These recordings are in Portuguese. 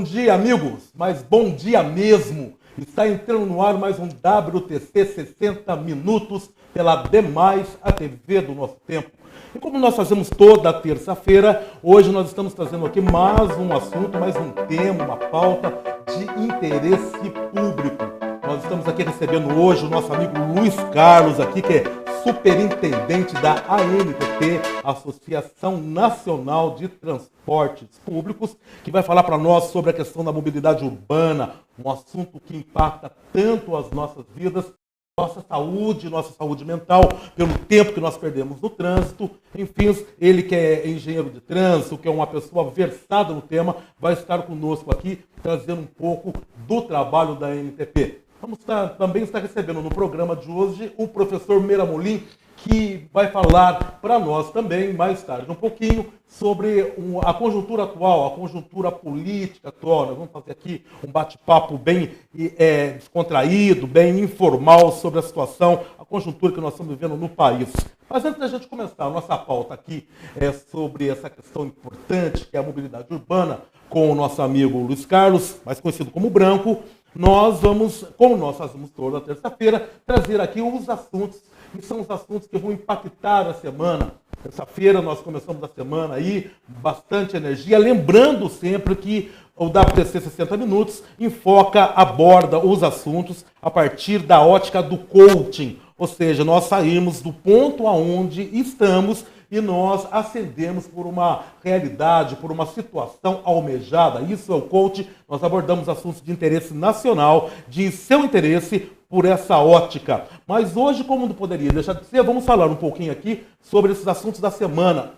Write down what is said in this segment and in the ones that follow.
bom dia, amigos, mas bom dia mesmo. Está entrando no ar mais um WTC 60 Minutos pela Demais, a TV do nosso tempo. E como nós fazemos toda terça-feira, hoje nós estamos trazendo aqui mais um assunto, mais um tema, uma pauta de interesse público. Nós estamos aqui recebendo hoje o nosso amigo Luiz Carlos, aqui, que é superintendente da ANTP, Associação Nacional de Transportes Públicos, que vai falar para nós sobre a questão da mobilidade urbana, um assunto que impacta tanto as nossas vidas, nossa saúde mental, pelo tempo que nós perdemos no trânsito. Enfim, ele que é engenheiro de trânsito, que é uma pessoa versada no tema, vai estar conosco aqui, trazendo um pouco do trabalho da ANTP. Também estar recebendo no programa de hoje o professor Meramolim, que vai falar para nós também, mais tarde um pouquinho, sobre a conjuntura atual, a conjuntura política atual. Nós vamos fazer aqui um bate-papo bem descontraído, bem informal sobre a situação, a conjuntura que nós estamos vivendo no país. Mas antes da gente começar a nossa pauta aqui sobre essa questão importante, que é a mobilidade urbana, com o nosso amigo Luiz Carlos, mais conhecido como Branco, nós vamos, como nós fazemos toda terça-feira, trazer aqui os assuntos, que são os assuntos que vão impactar a semana. Terça-feira nós começamos a semana aí, bastante energia, lembrando sempre que o WTC 60 Minutos aborda os assuntos a partir da ótica do coaching, ou seja, nós saímos do ponto aonde estamos e nós ascendemos por uma realidade, por uma situação almejada. Isso é o coaching. Nós abordamos assuntos de interesse nacional, de seu interesse por essa ótica. Mas hoje, como não poderia deixar de ser, vamos falar um pouquinho aqui sobre esses assuntos da semana,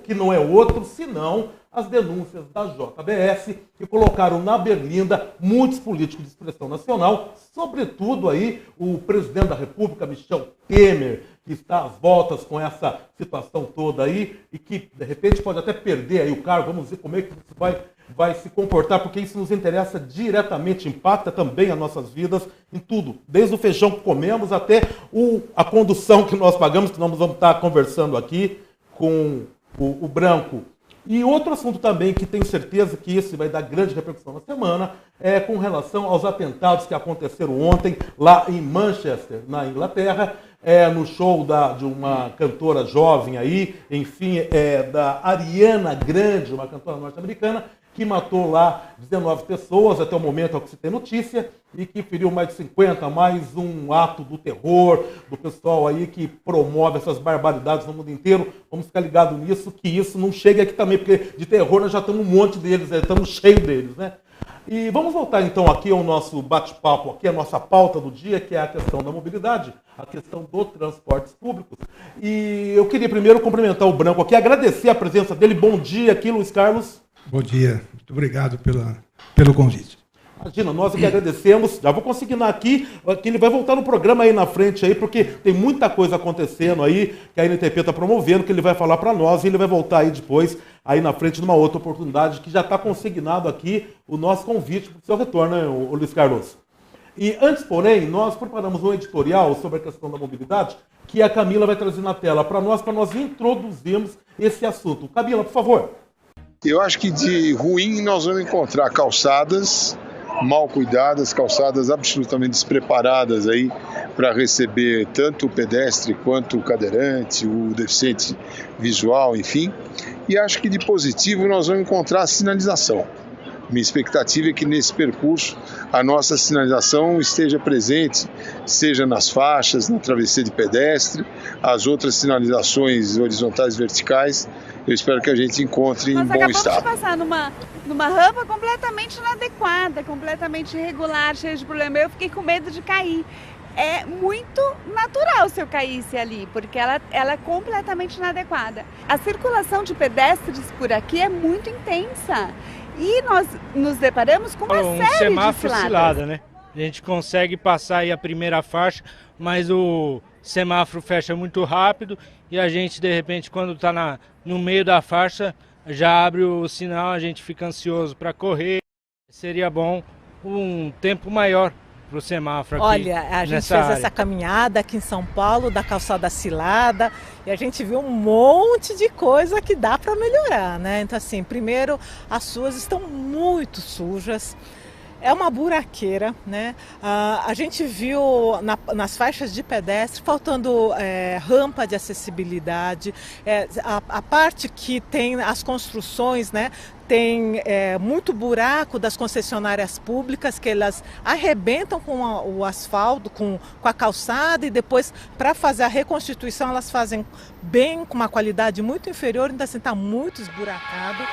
que não é outro senão as denúncias da JBS, que colocaram na berlinda muitos políticos de expressão nacional, sobretudo aí o presidente da República, Michel Temer, que está às voltas com essa situação toda aí e que, de repente, pode até perder aí o cargo. Vamos ver como é que isso vai se comportar, porque isso nos interessa diretamente, impacta também as nossas vidas em tudo, desde o feijão que comemos até a condução que nós pagamos, que nós vamos estar conversando aqui com o Branco. E outro assunto também, que tenho certeza que esse vai dar grande repercussão na semana, é com relação aos atentados que aconteceram ontem lá em Manchester, na Inglaterra, no show de uma cantora jovem aí, enfim, da Ariana Grande, uma cantora norte-americana, que matou lá 19 pessoas, até o momento é o que se tem notícia, e que feriu mais de 50, mais um ato do terror, do pessoal aí que promove essas barbaridades no mundo inteiro. Vamos ficar ligados nisso, que isso não chegue aqui também, porque de terror nós já temos um monte deles, estamos cheios deles, né? E vamos voltar então aqui ao nosso bate-papo, aqui a nossa pauta do dia, que é a questão da mobilidade, a questão dos transportes públicos. E eu queria primeiro cumprimentar o Branco aqui, agradecer a presença dele. Bom dia aqui, Luiz Carlos. Bom dia, muito obrigado pelo convite. Imagina, nós que agradecemos. Já vou consignar aqui, que ele vai voltar no programa aí na frente, aí, porque tem muita coisa acontecendo aí, que a ANTP está promovendo, que ele vai falar para nós, e ele vai voltar aí depois, aí na frente, numa outra oportunidade, que já está consignado aqui o nosso convite para o seu retorno, né, o Luiz Carlos. E antes, porém, nós preparamos um editorial sobre a questão da mobilidade, que a Camila vai trazer na tela para nós introduzirmos esse assunto. Camila, por favor. Eu acho que de ruim nós vamos encontrar calçadas mal cuidadas, calçadas absolutamente despreparadas aí para receber tanto o pedestre quanto o cadeirante, o deficiente visual, enfim. E acho que de positivo nós vamos encontrar a sinalização. Minha expectativa é que nesse percurso a nossa sinalização esteja presente, seja nas faixas, na travessia de pedestre, as outras sinalizações horizontais e verticais. Eu espero que a gente encontre em bom estado. Nós acabamos de passar numa rampa completamente inadequada, completamente irregular, cheia de problema. Eu fiquei com medo de cair. É muito natural se eu caísse ali, porque ela é completamente inadequada. A circulação de pedestres por aqui é muito intensa. E nós nos deparamos com uma série de semáforo cilada, né? A gente consegue passar aí a primeira faixa, mas o semáforo fecha muito rápido e a gente, de repente, quando está no meio da faixa, já abre o sinal, a gente fica ansioso para correr. Seria bom um tempo maior pro semáforo aqui? Olha, a gente fez área? essa caminhada aqui em São Paulo, da calçada Cilada, e a gente viu um monte de coisa que dá para melhorar, né? Então, assim, primeiro, as ruas estão muito sujas. É uma buraqueira, né? A gente viu nas faixas de pedestre faltando rampa de acessibilidade. A parte que tem as construções, né? Tem muito buraco das concessionárias públicas que elas arrebentam com o asfalto, com a calçada, e depois, para fazer a reconstituição, elas fazem bem, com uma qualidade muito inferior, então assim, está muito esburacado.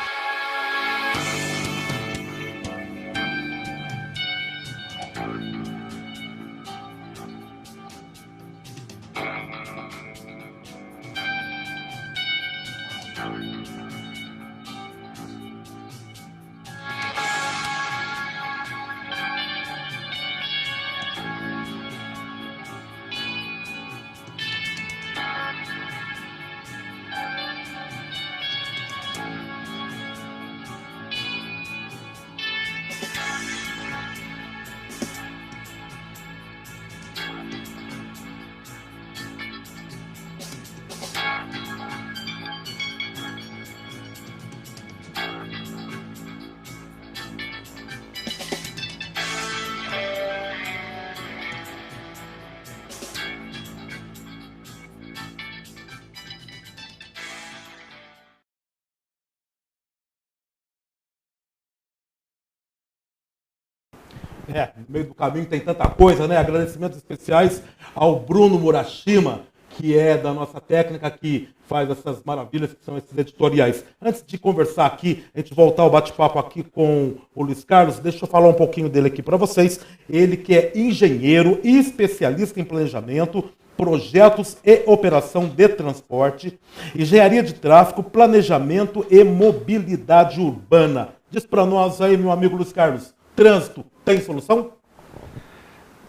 No meio do caminho tem tanta coisa, né? Agradecimentos especiais ao Bruno Murashima, que é da nossa técnica, que faz essas maravilhas que são esses editoriais. Antes de conversar aqui, a gente voltar ao bate-papo aqui com o Luiz Carlos, deixa eu falar um pouquinho dele aqui para vocês. Ele que é engenheiro e especialista em planejamento, projetos e operação de transporte, engenharia de tráfego, planejamento e mobilidade urbana. Diz para nós aí, meu amigo Luiz Carlos, trânsito tem solução?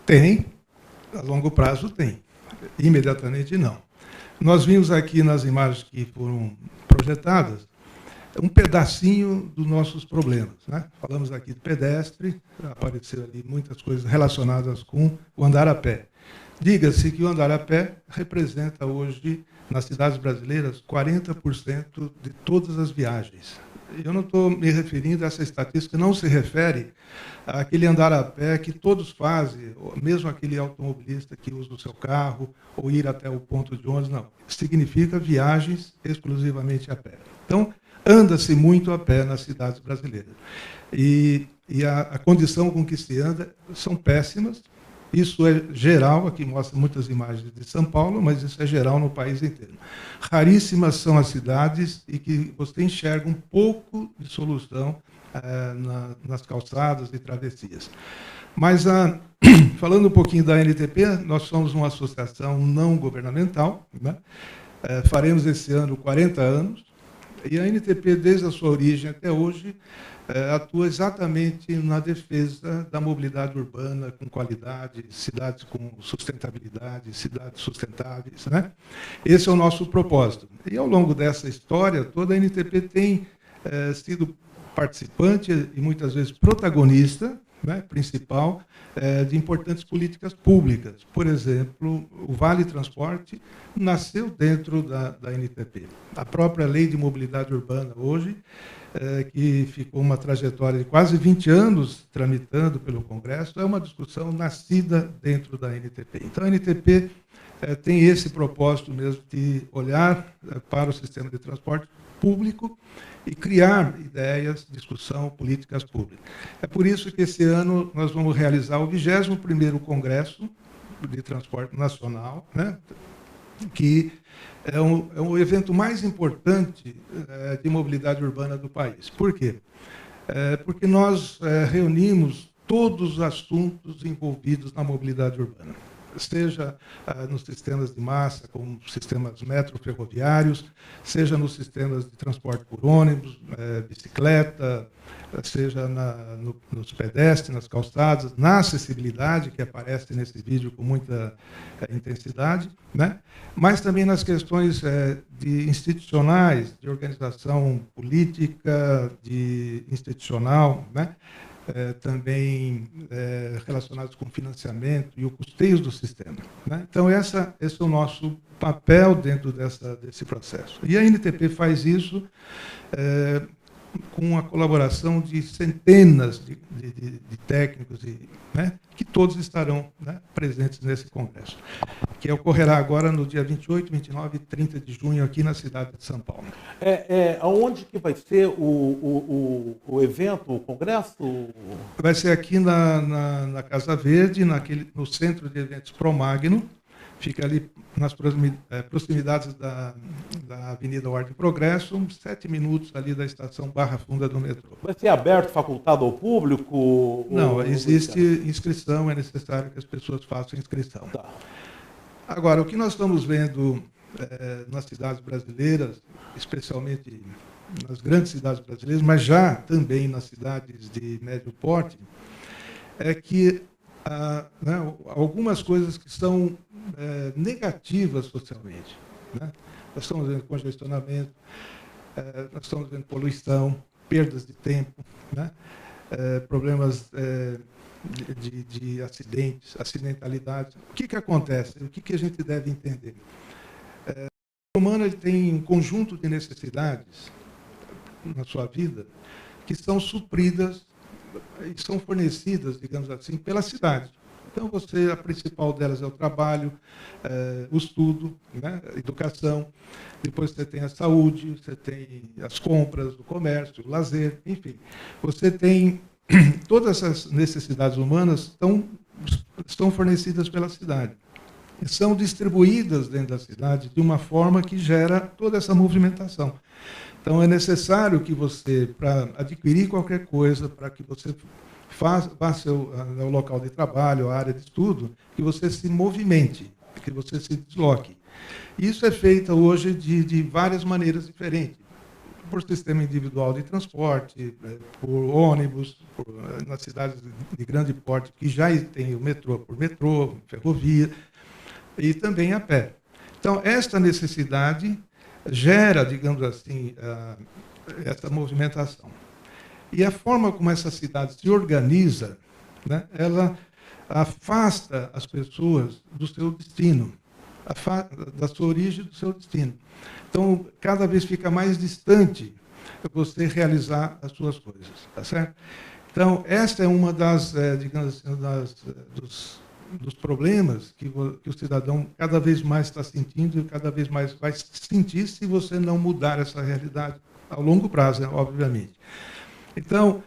Tem, a longo prazo tem, imediatamente não. Nós vimos aqui nas imagens que foram projetadas um pedacinho dos nossos problemas, né? Falamos aqui de pedestre, apareceram ali muitas coisas relacionadas com o andar a pé. Diga-se que o andar a pé representa hoje, nas cidades brasileiras, 40% de todas as viagens. Eu não estou me referindo a essa estatística, não se refere àquele andar a pé que todos fazem, mesmo aquele automobilista que usa o seu carro ou ir até o ponto de ônibus, não. Significa viagens exclusivamente a pé. Então, anda-se muito a pé nas cidades brasileiras. E a condição com que se anda são péssimas. Isso é geral, aqui mostra muitas imagens de São Paulo, mas isso é geral no país inteiro. Raríssimas são as cidades em que você enxerga um pouco de solução nas calçadas e travessias. Mas, falando um pouquinho da NTP, nós somos uma associação não governamental, né? Faremos esse ano 40 anos, e a NTP, desde a sua origem até hoje, atua exatamente na defesa da mobilidade urbana com qualidade, cidades com sustentabilidade, cidades sustentáveis, né? Esse é o nosso propósito. E ao longo dessa história, toda a NTP tem sido participante e muitas vezes protagonista, né, principal, de importantes políticas públicas. Por exemplo, o Vale Transporte nasceu dentro da NTP. A própria Lei de Mobilidade Urbana hoje, que ficou uma trajetória de quase 20 anos tramitando pelo Congresso, é uma discussão nascida dentro da NTP. Então, a NTP tem esse propósito mesmo de olhar para o sistema de transporte público e criar ideias, discussão, políticas públicas. É por isso que esse ano nós vamos realizar o 21º Congresso de Transporte Nacional, né, que é o evento mais importante de mobilidade urbana do país. Por quê? Porque nós reunimos todos os assuntos envolvidos na mobilidade urbana, seja nos sistemas de massa, como sistemas metroferroviários, seja nos sistemas de transporte por ônibus, bicicleta, seja nos pedestres, nas calçadas, na acessibilidade, que aparece nesse vídeo com muita intensidade, né? Mas também nas questões de institucionais, de organização política, de institucional, né? também relacionados com financiamento e o custeio do sistema, né? Então, esse é o nosso papel dentro desse processo. E a NTP faz isso com a colaboração de centenas de técnicos, né, que todos estarão, né, presentes nesse congresso, que ocorrerá agora no dia 28, 29 e 30 de junho aqui na cidade de São Paulo. Aonde que vai ser o evento, o congresso? Vai ser aqui na Casa Verde, no centro de eventos Promagno. Fica ali nas proximidades da Avenida Ordem e Progresso, uns 7 minutos ali da estação Barra Funda do metrô. Vai ser aberto, facultado ao público? Não, existe inscrição, é necessário que as pessoas façam inscrição. Tá. Agora, o que nós estamos vendo nas cidades brasileiras, especialmente nas grandes cidades brasileiras, mas já também nas cidades de médio porte, é que né, algumas coisas que são negativas socialmente, né? Nós estamos vendo congestionamento, nós estamos vendo poluição, perdas de tempo, né? Problemas de acidentes, acidentalidade. O que acontece? O que a gente deve entender? O ser humano ele tem um conjunto de necessidades na sua vida que são supridas e são fornecidas, digamos assim, pela cidade. Então, a principal delas é o trabalho, o estudo, né, a educação, depois você tem a saúde, você tem as compras, o comércio, o lazer, enfim. Você tem todas essas necessidades humanas estão fornecidas pela cidade. E são distribuídas dentro da cidade de uma forma que gera toda essa movimentação. Então, é necessário que você, para adquirir qualquer coisa, para que você vá ao local de trabalho, à área de estudo, que você se movimente, que você se desloque. Isso é feito hoje de várias maneiras diferentes. Por sistema individual de transporte, por ônibus, nas cidades de grande porte, que já tem o metrô, por metrô, ferrovia, e também a pé. Então, esta necessidade gera, digamos assim, essa movimentação. E a forma como essa cidade se organiza, né, ela afasta as pessoas do seu destino, da sua origem do seu destino. Então, cada vez fica mais distante você realizar as suas coisas, tá certo? Então, esta é uma das, digamos assim, dos problemas que o cidadão cada vez mais está sentindo e cada vez mais vai sentir se você não mudar essa realidade a longo prazo, né, obviamente. Então,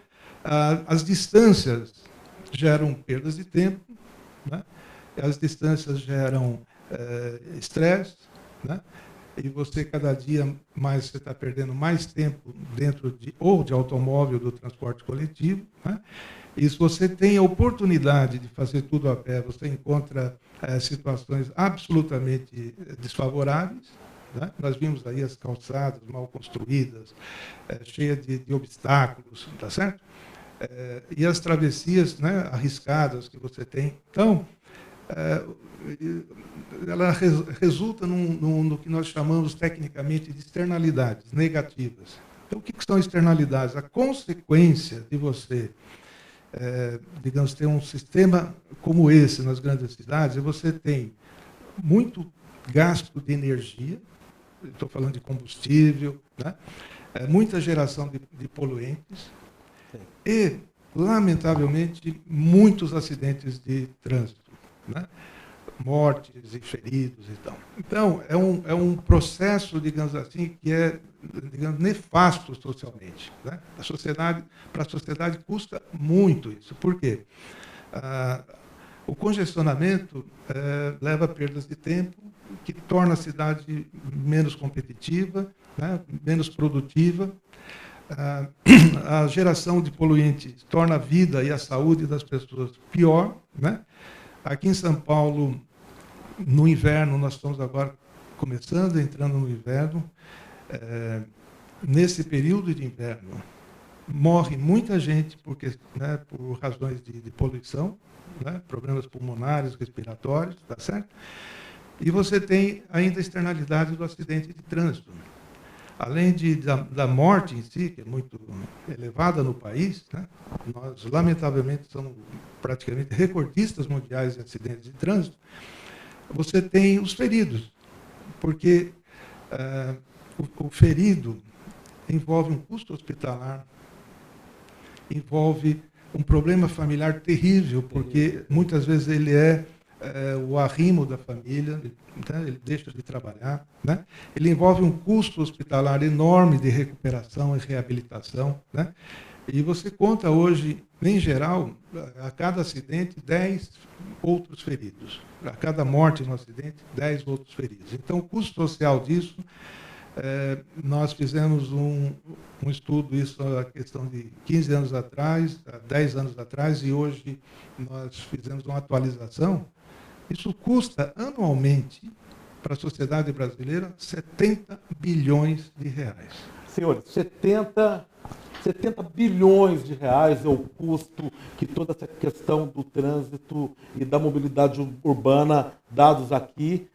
as distâncias geram perdas de tempo, né? As distâncias geram estresse, né? E você, cada dia mais, você está perdendo mais tempo dentro de automóvel, do transporte coletivo, né? E se você tem a oportunidade de fazer tudo a pé, você encontra situações absolutamente desfavoráveis, né? Nós vimos aí as calçadas mal construídas, cheias de obstáculos, tá certo? E as travessias, né, arriscadas que você tem. Então, ela resulta no que nós chamamos tecnicamente de externalidades negativas. Então, o que são externalidades? A consequência de você, digamos, ter um sistema como esse nas grandes cidades, você tem muito gasto de energia, estou falando de combustível, né? Muita geração de poluentes e, lamentavelmente, muitos acidentes de trânsito, né? Mortes e feridos e tal. Então, é um processo, digamos assim, que é, digamos, nefasto socialmente, né? Para a sociedade custa muito isso. Por quê? O congestionamento leva a perdas de tempo, que torna a cidade menos competitiva, né? Menos produtiva. A geração de poluentes torna a vida e a saúde das pessoas pior, né? Aqui em São Paulo, no inverno, nós estamos agora entrando no inverno. Nesse período de inverno, morre muita gente né, por razões de poluição, né, problemas pulmonares, respiratórios, tá certo? E você tem ainda a externalidade do acidente de trânsito. além da morte em si, que é muito elevada no país, né? Nós, lamentavelmente, somos praticamente recordistas mundiais em acidentes de trânsito, você tem os feridos, porque o ferido envolve um custo hospitalar, envolve um problema familiar terrível, porque muitas vezes ele é o arrimo da família, né? Ele deixa de trabalhar, né? Ele envolve um custo hospitalar enorme de recuperação e reabilitação, né? E você conta hoje, em geral, a cada acidente, 10 outros feridos. A cada morte no acidente, 10 outros feridos. Então, o custo social disso, nós fizemos um estudo, isso a questão de 15 anos atrás, 10 anos atrás, e hoje nós fizemos uma atualização. Isso custa anualmente para a sociedade brasileira 70 bilhões de reais. Senhores, 70 bilhões de reais é o custo que toda essa questão do trânsito e da mobilidade urbana, dados aqui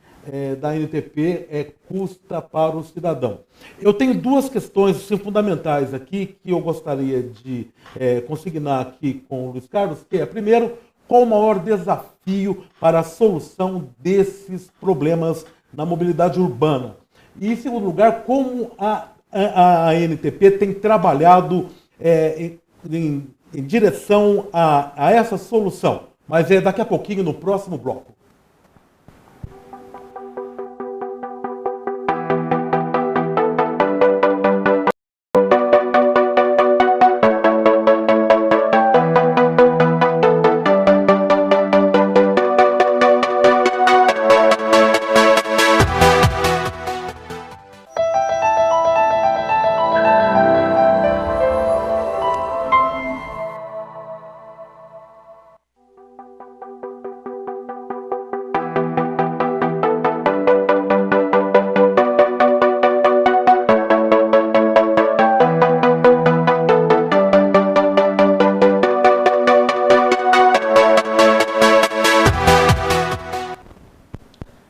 da ANTP, custa para o cidadão. Eu tenho duas questões assim, fundamentais aqui que eu gostaria de consignar aqui com o Luiz Carlos, que é, primeiro, qual o maior desafio para a solução desses problemas na mobilidade urbana? E, em segundo lugar, como a ANTP tem trabalhado em direção a essa solução? Mas é daqui a pouquinho, no próximo bloco.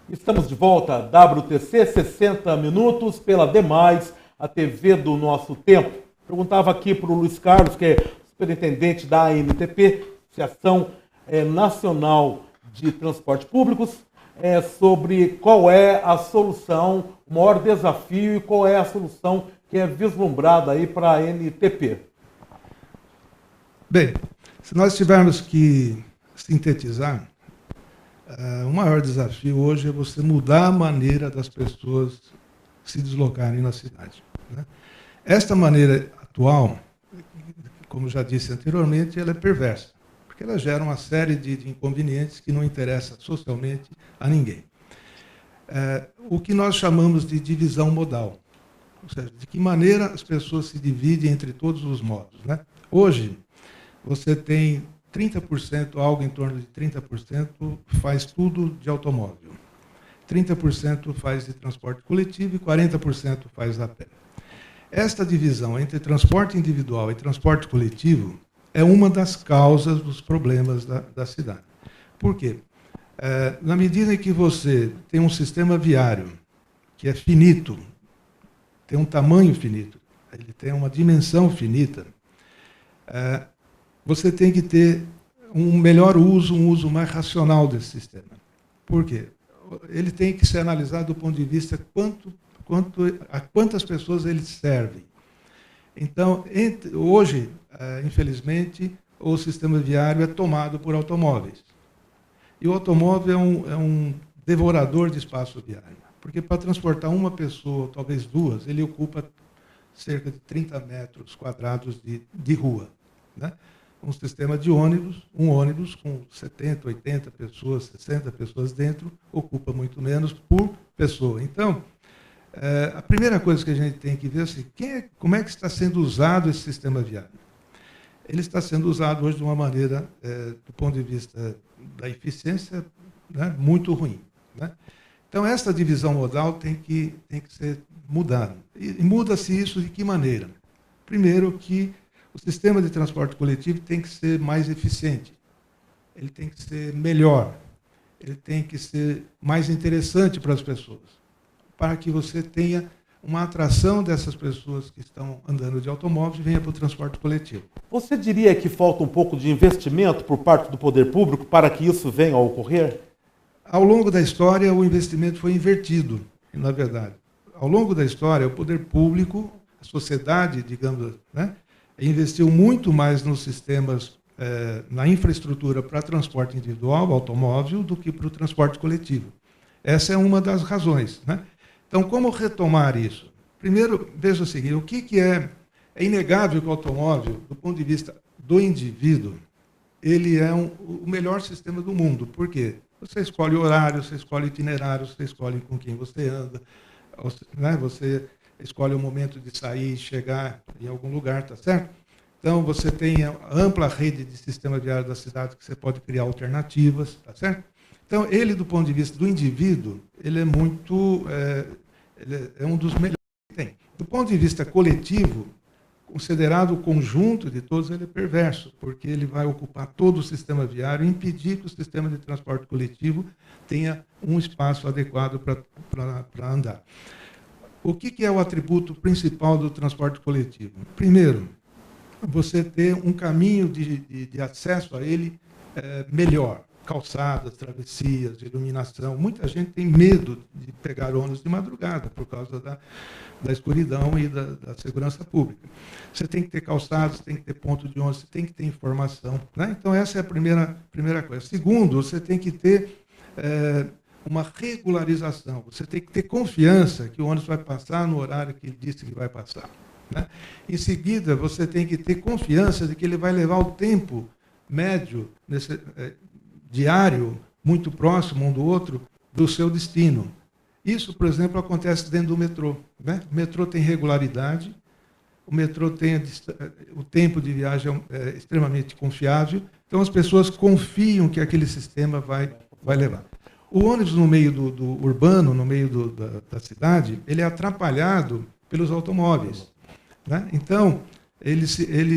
Estamos de volta, WTC, 60 minutos, pela Demais, a TV do nosso tempo. Perguntava aqui para o Luiz Carlos, que é superintendente da ANTP, Associação Nacional de Transportes Públicos, sobre qual é a solução, o maior desafio e qual é a solução que é vislumbrada aí para a ANTP. Bem, se nós tivermos que sintetizar, o maior desafio hoje é você mudar a maneira das pessoas se deslocarem na cidade, né? Esta maneira atual, como já disse anteriormente, ela é perversa, porque ela gera uma série de inconvenientes que não interessam socialmente a ninguém. O que nós chamamos de divisão modal, ou seja, de que maneira as pessoas se dividem entre todos os modos, né? Hoje, você tem 30%, algo em torno de 30%, faz tudo de automóvel. 30% faz de transporte coletivo e 40% faz a pé. Esta divisão entre transporte individual e transporte coletivo é uma das causas dos problemas da cidade. Por quê? Na medida em que você tem um sistema viário que é finito, tem um tamanho finito, ele tem uma dimensão finita, você tem que ter um melhor uso, um uso mais racional desse sistema. Por quê? Ele tem que ser analisado do ponto de vista a quantas pessoas ele serve. Então, hoje, infelizmente, o sistema viário é tomado por automóveis. E o automóvel é um devorador de espaço viário, porque para transportar uma pessoa, talvez duas, ele ocupa cerca de 30 metros quadrados de rua, né? Um sistema de ônibus, um ônibus com 70, 80 pessoas, 60 pessoas dentro, ocupa muito menos por pessoa. Então, a primeira coisa que a gente tem que ver é assim, como é que está sendo usado esse sistema viário? Ele está sendo usado hoje de uma maneira, do ponto de vista da eficiência, né, muito ruim, né? Então, essa divisão modal tem que ser mudada. E muda-se isso de que maneira? Primeiro, que o sistema de transporte coletivo tem que ser mais eficiente, ele tem que ser melhor, ele tem que ser mais interessante para as pessoas, para que você tenha uma atração dessas pessoas que estão andando de automóvel venha para o transporte coletivo. Você diria que falta um pouco de investimento por parte do poder público para que isso venha a ocorrer? Ao longo da história, o investimento foi invertido, na verdade. Ao longo da história, o poder público, a sociedade, digamos, né, investiu muito mais nos sistemas, na infraestrutura para transporte individual, automóvel, do que para o transporte coletivo. Essa é uma das razões, né? Então, como retomar isso? Primeiro, veja o seguinte, o que é... É inegável que o automóvel, do ponto de vista do indivíduo, ele é o melhor sistema do mundo. Por quê? Você escolhe horário, você escolhe itinerário, você escolhe com quem você anda, né? Você escolhe o momento de sair e chegar em algum lugar, tá certo? Então, você tem a ampla rede de sistema viário da cidade que você pode criar alternativas, tá certo? Então, ele, do ponto de vista do indivíduo, ele é muito... ele é um dos melhores que tem. Do ponto de vista coletivo, considerado o conjunto de todos, ele é perverso, porque ele vai ocupar todo o sistema viário e impedir que o sistema de transporte coletivo tenha um espaço adequado para andar. O que é o atributo principal do transporte coletivo? Primeiro, você ter um caminho de acesso a ele melhor. Calçadas, travessias, iluminação. Muita gente tem medo de pegar ônibus de madrugada por causa da escuridão e da segurança pública. Você tem que ter calçadas, tem que ter ponto de ônibus, você tem que ter informação, né? Então, essa é a primeira coisa. Segundo, você tem que ter uma regularização. Você tem que ter confiança que o ônibus vai passar no horário que ele disse que vai passar, né? Em seguida, você tem que ter confiança de que ele vai levar o tempo médio diário, muito próximo um do outro, do seu destino. Isso, por exemplo, acontece dentro do metrô, né? O metrô tem regularidade, o metrô tem o tempo de viagem extremamente confiável, então as pessoas confiam que aquele sistema vai levar. O ônibus no meio do urbano, no meio da cidade, ele é atrapalhado pelos automóveis, né? Então, ele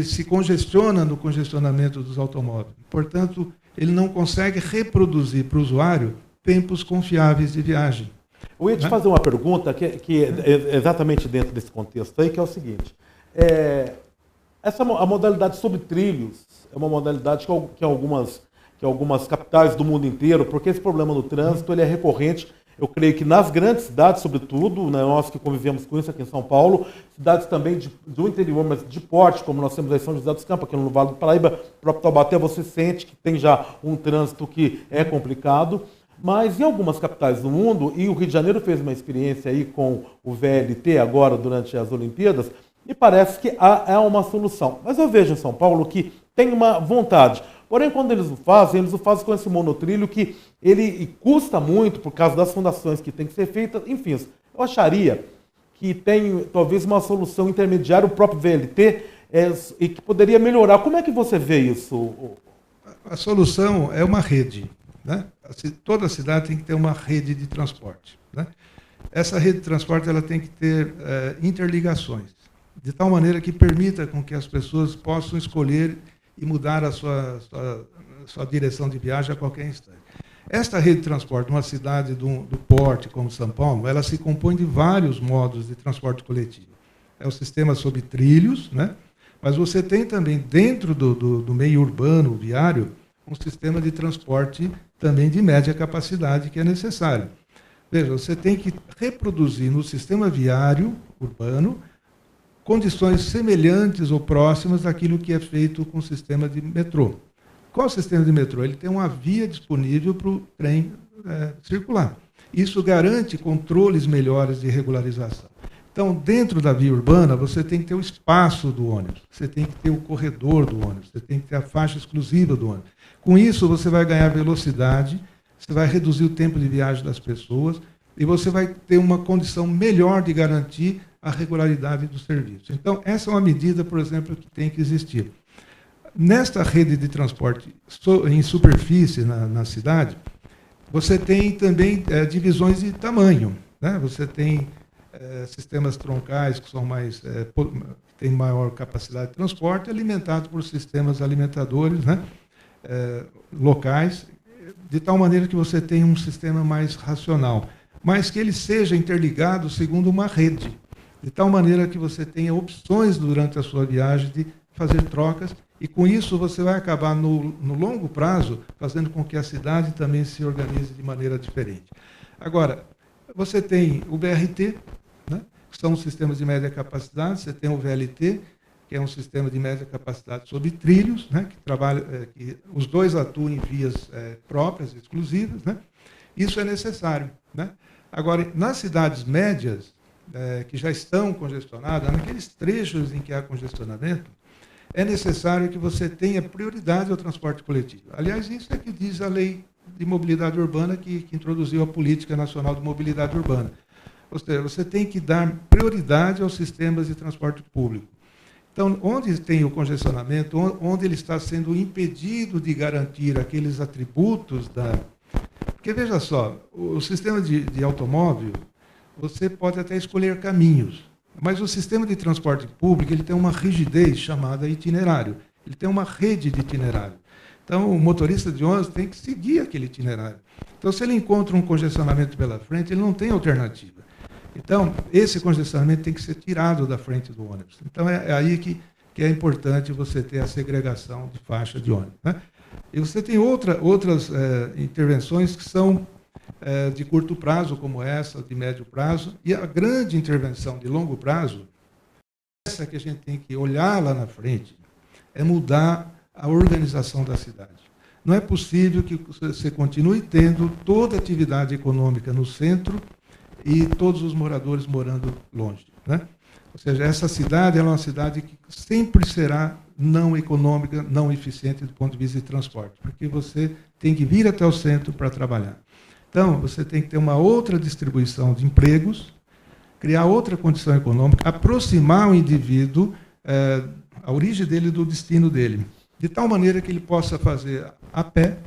se congestiona no congestionamento dos automóveis. Portanto, ele não consegue reproduzir para o usuário tempos confiáveis de viagem. Eu ia te fazer uma pergunta que é exatamente dentro desse contexto aí, que é o seguinte. A modalidade sobre trilhos é uma modalidade que algumas capitais do mundo inteiro, porque esse problema no trânsito ele é recorrente. Eu creio que nas grandes cidades, sobretudo, né, nós que convivemos com isso aqui em São Paulo, cidades também do interior, mas de porte, como nós temos aí em São José dos Campos, aqui no Vale do Paraíba, próprio Taubaté, você sente que tem já um trânsito que é complicado. Mas em algumas capitais do mundo, e o Rio de Janeiro fez uma experiência aí com o VLT agora durante as Olimpíadas, e parece que há uma solução. Mas eu vejo em São Paulo que tem uma vontade. Porém, quando eles o fazem com esse monotrilho que ele custa muito por causa das fundações que tem que ser feitas. Enfim, eu acharia que tem talvez uma solução intermediária, o próprio VLT, e que poderia melhorar. Como é que você vê isso? A solução é uma rede, né? Toda cidade tem que ter uma rede de transporte, né? Essa rede de transporte ela tem que ter interligações, de tal maneira que permita com que as pessoas possam escolher e mudar a sua direção de viagem a qualquer instante. Esta rede de transporte, numa cidade do porte como São Paulo, ela se compõe de vários modos de transporte coletivo. É o sistema sobre trilhos, né? Mas você tem também, dentro do meio urbano, viário, um sistema de transporte também de média capacidade que é necessário. Veja, você tem que reproduzir no sistema viário urbano condições semelhantes ou próximas daquilo que é feito com o sistema de metrô. Qual é o sistema de metrô? Ele tem uma via disponível para o trem circular. Isso garante controles melhores de regularização. Então, dentro da via urbana, você tem que ter o espaço do ônibus, você tem que ter o corredor do ônibus, você tem que ter a faixa exclusiva do ônibus. Com isso, você vai ganhar velocidade, você vai reduzir o tempo de viagem das pessoas e você vai ter uma condição melhor de garantir a regularidade do serviço. Então, essa é uma medida, por exemplo, que tem que existir. Nesta rede de transporte em superfície na cidade, você tem também divisões de tamanho, né? Você tem sistemas troncais que são têm maior capacidade de transporte, alimentados por sistemas alimentadores, né? Locais, de tal maneira que você tem um sistema mais racional, mas que ele seja interligado segundo uma rede. de tal maneira que você tenha opções durante a sua viagem de fazer trocas, e com isso você vai acabar, no longo prazo, fazendo com que a cidade também se organize de maneira diferente. Agora, você tem o BRT, né, que são os sistemas de média capacidade, você tem o VLT, que é um sistema de média capacidade sobre trilhos, né, que os dois atuam em vias próprias, exclusivas, né? Isso é necessário, né? Agora, nas cidades médias, que já estão congestionadas, naqueles trechos em que há congestionamento, é necessário que você tenha prioridade ao transporte coletivo. Aliás, isso é que diz a Lei de Mobilidade Urbana, que introduziu a Política Nacional de Mobilidade Urbana. Ou seja, você tem que dar prioridade aos sistemas de transporte público. Então, onde tem o congestionamento, onde ele está sendo impedido de garantir aqueles atributos da... Porque, veja só, o sistema de automóvel, você pode até escolher caminhos, mas o sistema de transporte público ele tem uma rigidez chamada itinerário. Ele tem uma rede de itinerário. Então, o motorista de ônibus tem que seguir aquele itinerário. Então, se ele encontra um congestionamento pela frente, ele não tem alternativa. Então, esse congestionamento tem que ser tirado da frente do ônibus. Então, é aí que é importante você ter a segregação de faixa de ônibus, né? E você tem outras intervenções que são de curto prazo, como essa, de médio prazo, e a grande intervenção de longo prazo, essa que a gente tem que olhar lá na frente, é mudar a organização da cidade. Não é possível que você continue tendo toda a atividade econômica no centro e todos os moradores morando longe, né? Ou seja, essa cidade é uma cidade que sempre será não econômica, não eficiente do ponto de vista de transporte, porque você tem que vir até o centro para trabalhar. Então, você tem que ter uma outra distribuição de empregos, criar outra condição econômica, aproximar o indivíduo, a origem dele do destino dele, de tal maneira que ele possa fazer a pé,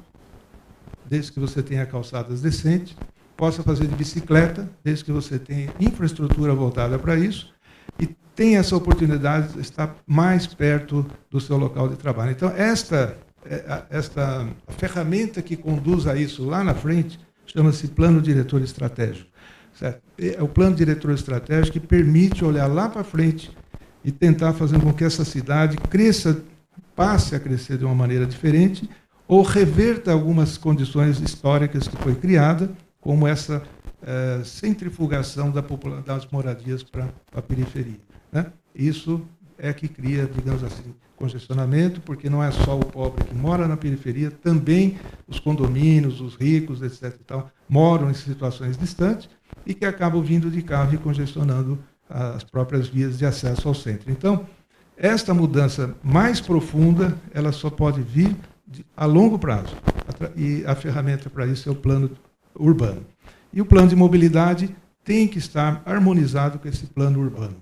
desde que você tenha calçadas decentes, possa fazer de bicicleta, desde que você tenha infraestrutura voltada para isso, e tenha essa oportunidade de estar mais perto do seu local de trabalho. Então, esta ferramenta que conduz a isso lá na frente chama-se Plano Diretor Estratégico. Certo? É o Plano Diretor Estratégico que permite olhar lá para frente e tentar fazer com que essa cidade cresça, passe a crescer de uma maneira diferente, ou reverta algumas condições históricas que foi criada, como essa centrifugação das moradias para a periferia, né? Isso é que cria, digamos assim, congestionamento, porque não é só o pobre que mora na periferia, também os condomínios, os ricos, etc. e tal, moram em situações distantes e que acabam vindo de carro e congestionando as próprias vias de acesso ao centro. Então, esta mudança mais profunda, ela só pode vir a longo prazo, e a ferramenta para isso é o plano urbano. E o plano de mobilidade tem que estar harmonizado com esse plano urbano,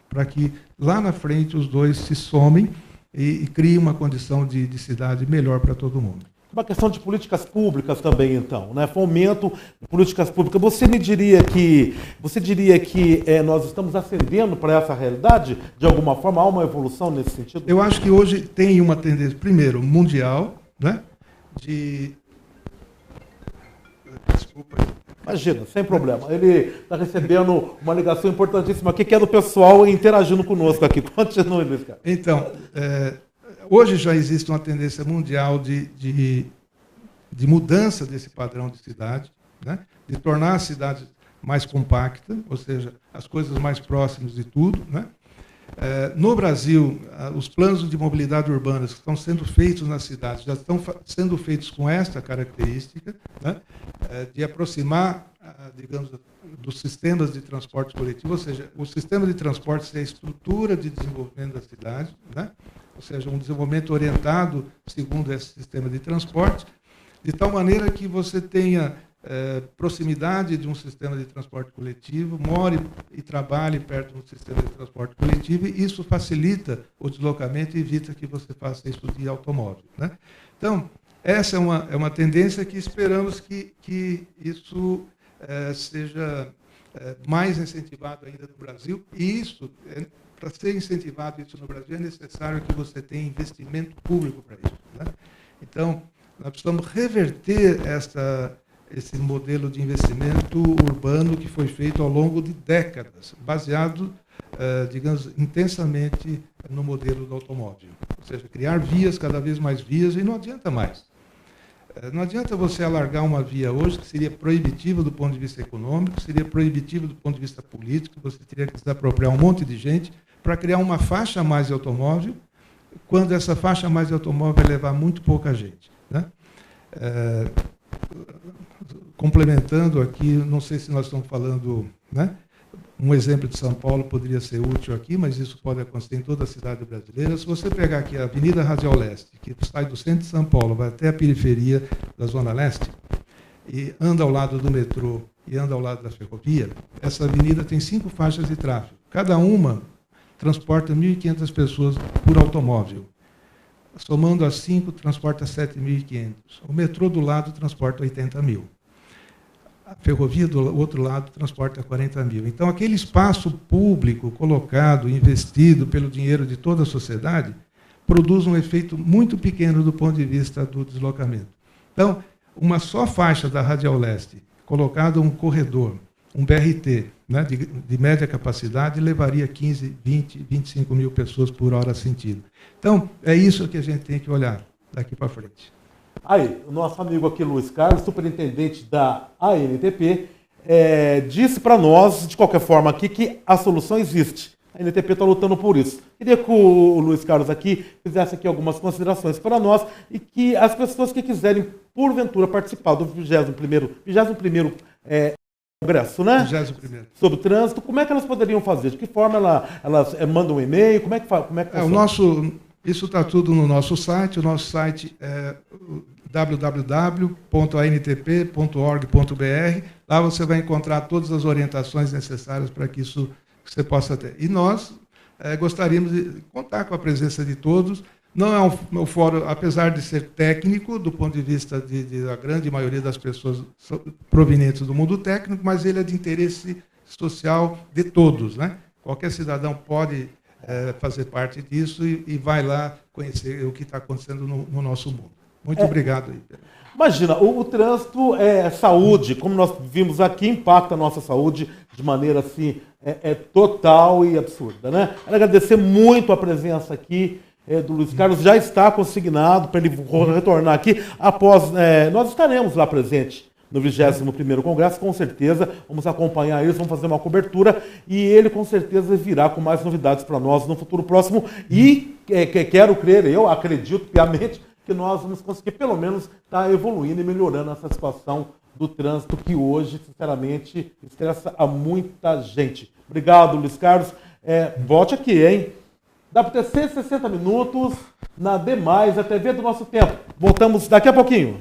para que lá na frente os dois se somem e criem uma condição de cidade melhor para todo mundo. Uma questão de políticas públicas também, então, né? Fomento de políticas públicas. Você diria que nós estamos ascendendo para essa realidade? De alguma forma, há uma evolução nesse sentido? Eu acho que hoje tem uma tendência, primeiro, mundial, né? Desculpa. Imagina, sem problema. Ele está recebendo uma ligação importantíssima aqui, que é do pessoal interagindo conosco aqui. Continue, Luiz Carlos. Então, hoje já existe uma tendência mundial de mudança desse padrão de cidade, né? De tornar a cidade mais compacta, ou seja, as coisas mais próximas de tudo, né? No Brasil, os planos de mobilidade urbana que estão sendo feitos nas cidades já estão sendo feitos com esta característica, né? De aproximar, digamos, dos sistemas de transporte coletivo, ou seja, o sistema de transporte é a estrutura de desenvolvimento da cidade, né? Ou seja, um desenvolvimento orientado segundo esse sistema de transporte, de tal maneira que você tenha proximidade de um sistema de transporte coletivo, more e trabalhe perto do sistema de transporte coletivo, e isso facilita o deslocamento e evita que você faça isso de automóvel, né? Então, essa é uma tendência que esperamos que isso seja mais incentivado ainda no Brasil, e isso, para ser incentivado isso no Brasil, é necessário que você tenha investimento público para isso, né? Então, nós precisamos reverter esse modelo de investimento urbano que foi feito ao longo de décadas, baseado digamos, intensamente no modelo do automóvel. Ou seja, criar vias, cada vez mais vias, e não adianta mais. Não adianta você alargar uma via hoje que seria proibitiva do ponto de vista econômico, seria proibitiva do ponto de vista político, você teria que desapropriar um monte de gente para criar uma faixa a mais de automóvel, quando essa faixa a mais de automóvel vai levar muito pouca gente, né? Complementando aqui, não sei se nós estamos falando, né? Um exemplo de São Paulo poderia ser útil aqui, mas isso pode acontecer em toda a cidade brasileira. Se você pegar aqui a Avenida Radial Leste, que sai do centro de São Paulo, vai até a periferia da Zona Leste, e anda ao lado do metrô e anda ao lado da ferrovia, essa avenida tem 5 faixas de tráfego. Cada uma transporta 1.500 pessoas por automóvel. Somando as 5, transporta 7.500. O metrô do lado transporta 80.000. A ferrovia do outro lado transporta 40.000. Então, aquele espaço público colocado, investido pelo dinheiro de toda a sociedade, produz um efeito muito pequeno do ponto de vista do deslocamento. Então, uma só faixa da Radial Leste, colocado um corredor, um BRT, né, de média capacidade, levaria 15, 20, 25 mil pessoas por hora sentido. Então, é isso que a gente tem que olhar daqui para frente. Aí, o nosso amigo aqui, Luiz Carlos, superintendente da ANTP, disse para nós, de qualquer forma aqui, que a solução existe. A ANTP está lutando por isso. Queria que o Luiz Carlos aqui fizesse aqui algumas considerações para nós e que as pessoas que quiserem, porventura, participar do 21º Congresso, né? 21º. Sobre o trânsito, como é que elas poderiam fazer? De que forma elas mandam um e-mail? Como é que Isso está tudo no nosso site. O nosso site é www.antp.org.br. Lá você vai encontrar todas as orientações necessárias para que isso você possa ter. E nós gostaríamos de contar com a presença de todos. Não é um fórum, apesar de ser técnico, do ponto de vista da grande maioria das pessoas provenientes do mundo técnico, mas ele é de interesse social de todos, né? Qualquer cidadão pode fazer parte disso e vai lá conhecer o que está acontecendo no nosso mundo. Muito obrigado aí, Pedro. Imagina, o trânsito é saúde, como nós vimos aqui, impacta a nossa saúde de maneira assim, total e absurda, né? Quero agradecer muito a presença aqui do Luiz Carlos, já está consignado para ele retornar aqui após, nós estaremos lá presentes no 21º Congresso, com certeza, vamos acompanhar eles, vamos fazer uma cobertura e ele com certeza virá com mais novidades para nós no futuro próximo e quero crer, eu acredito piamente que nós vamos conseguir pelo menos estar evoluindo e melhorando essa situação do trânsito que hoje, sinceramente, estressa a muita gente. Obrigado, Luiz Carlos. Volte aqui, hein? WTC 60 minutos, na Demais, a TV do nosso tempo. Voltamos daqui a pouquinho.